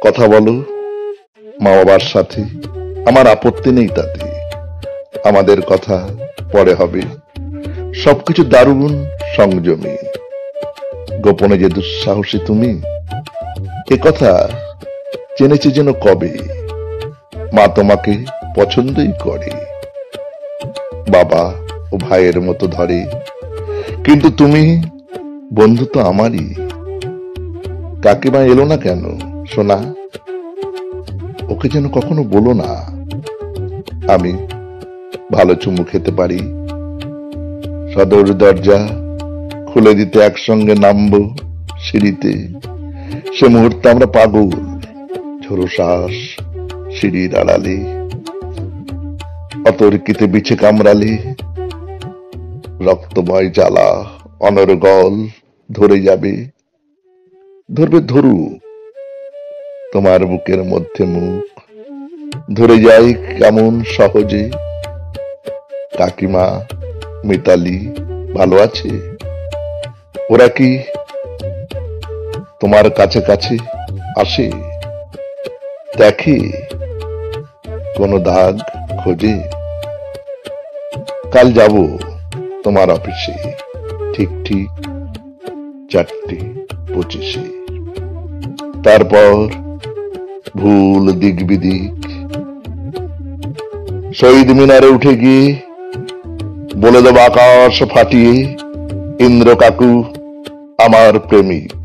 কথা বলো মা বাবার সাথে, আমার আপত্তি নেই তাতে। আমাদের কথা পরে হবে, সবকিছু দারুণ সংযমী। গোপনে যে দুঃসাহসী তুমি, এ কথা জেনেছি যেন কবে। মা তোমাকে পছন্দই করে, বাবা ও ভাইয়ের মতো ধরে, কিন্তু তুমি বন্ধু তো আমারই। কাকিমা এলো না কেন সোনা? ওকে যেন কখনো বলো না। আমি ভালো চুমু খেতে পারি। সদর দরজা খুলে দিতে একসঙ্গে নামবো সিঁড়িতে। সে মুহূর্তে আমরা পাগল, ঝোড়ো শ্বাস সিঁড়ির আড়ালে, অতর্কিতে বিছে কামড়ালে, রক্তময় জ্বালা অনর্গল ধরে যাবে। ধরবে ধরুক, তোমার বুকের মধ্যে মুখ ধরে যাই কেমন সহজে। কাকিমা, মিতালি ভালো আছে? ওরা কি তোমার কাছে কাছে আসে, দেখে, কোনো দাগ খোঁজে? কাল যাব তোমার অফিসে, ঠিক ঠিক 4:25। তারপর ভুল দিক বিদিক, শহীদ মিনারে উঠে গিয়ে বলে দেব আকাশ ফাটিয়ে, ইন্দ্র কাকু আমার প্রেমিক।